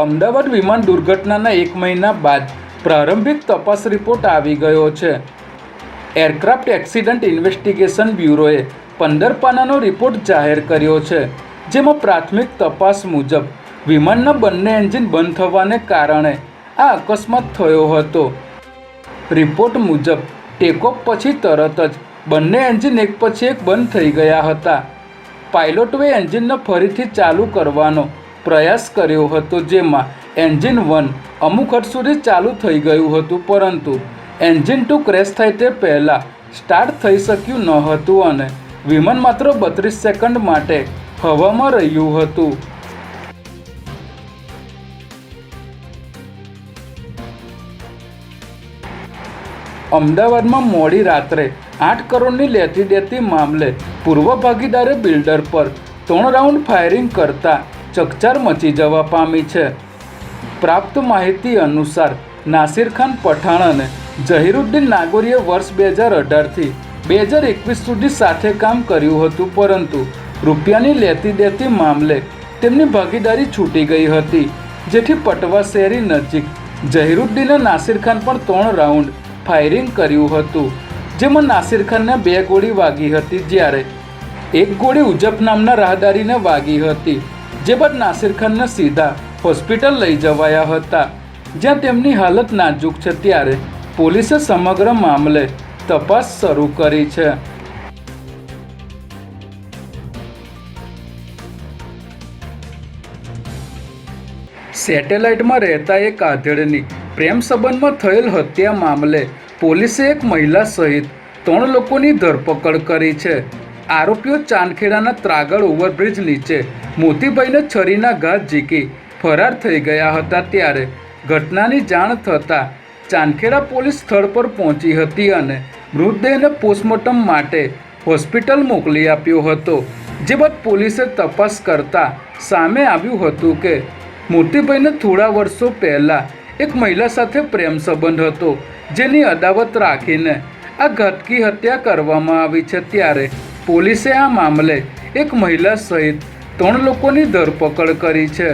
અમદાવાદ વિમાન દુર્ઘટનાના 1 મહિના બાદ પ્રારંભિક તપાસ રિપોર્ટ આવી ગયો છે. એરક્રાફ્ટ એક્સિડન્ટ ઇન્વેસ્ટિગેશન બ્યુરોએ 15 પાનાનો રિપોર્ટ જાહેર કર્યો છે, જેમાં પ્રાથમિક તપાસ મુજબ વિમાનના બંને એન્જિન બંધ થવાને કારણે આ અકસ્માત થયો હતો. રિપોર્ટ મુજબ ટેકઓફ પછી તરત જ બંને એન્જિન એક પછી એક બંધ થઈ ગયા હતા. પાયલોટોએ એન્જિનને ફરીથી ચાલુ કરવાનો પ્રયાસ કર્યો હતો, જેમાં એન્જિન 1 અમુક હદ સુધી ચાલુ થઈ ગયું હતું, પરંતુ એન્જિન 2 ક્રેશ થાય તે પહેલાં સ્ટાર્ટ થઈ શક્યું ન હતું અને વિમાન માત્ર 32 સેકન્ડ માટે હવામાં રહ્યું હતું. અમદાવાદમાં મોડી રાત્રે 8 કરોડની લેતી દેતી મામલે પૂર્વ ભાગીદારે બિલ્ડર પર 3 રાઉન્ડ ફાયરિંગ કરતા ચકચાર મચી જવા પામી છે. પ્રાપ્ત માહિતી અનુસાર નાસિર ખાન પઠાણ અને ઝહીરુદ્દીન નાગોરીએ વર્ષ 2018થી 2021 સુધી સાથે કામ કર્યું હતું, પરંતુ રૂપિયાની લેતી દેતી મામલે તેમની ભાગીદારી છૂટી ગઈ હતી, જેથી પટવા શેરી નજીક ઝહીરુદ્દીને નાસિર ખાન પર 3 રાઉન્ડ ફાયરિંગ કર્યું હતું, જેમાં નાસિર ખાનને 2 ગોળી વાગી હતી, જ્યારે 1 ગોળી ઉજફ નામના રાહદારીને વાગી હતી. જે બાદ નાસિર ખાનને સીધા હોસ્પિટલ લઈ જવાયા હતા, જ્યાં તેમની હાલત નાજુક છે. ત્યારે પોલીસે સમગ્ર મામલે તપાસ શરૂ કરી છે. સેટેલાઇટમાં રહેતા એક આધેડની પ્રેમ સંબંધમાં થયેલ હત્યા મામલે પોલીસે એક મહિલા સહિત 3 લોકોની ધરપકડ કરી છે. આરોપીઓ ચાંદખેડાના ત્રાગડ ઓવરબ્રિજ નીચે મોતીભાઈને છરીના ઘા ઝીકી ફરાર થઈ ગયા હતા. ત્યારે ઘટનાની જાણ થતાં ચાંદખેડા પોલીસ સ્થળ પર પહોંચી હતી અને મૃતદેહને પોસ્ટમોર્ટમ માટે હોસ્પિટલ મોકલી આપ્યો હતો. જે બાદ પોલીસે તપાસ કરતા સામે આવ્યું હતું કે મોતીભાઈને થોડા વર્ષો પહેલાં એક મહિલા સાથે પ્રેમ સંબંધ હતો, જેની અદાવત રાખીને આ ઘાતકી હત્યા કરવામાં આવી છે. ત્યારે પોલીસે આ મામલે એક મહિલા સહિત 3 લોકોની ધરપકડ કરી છે.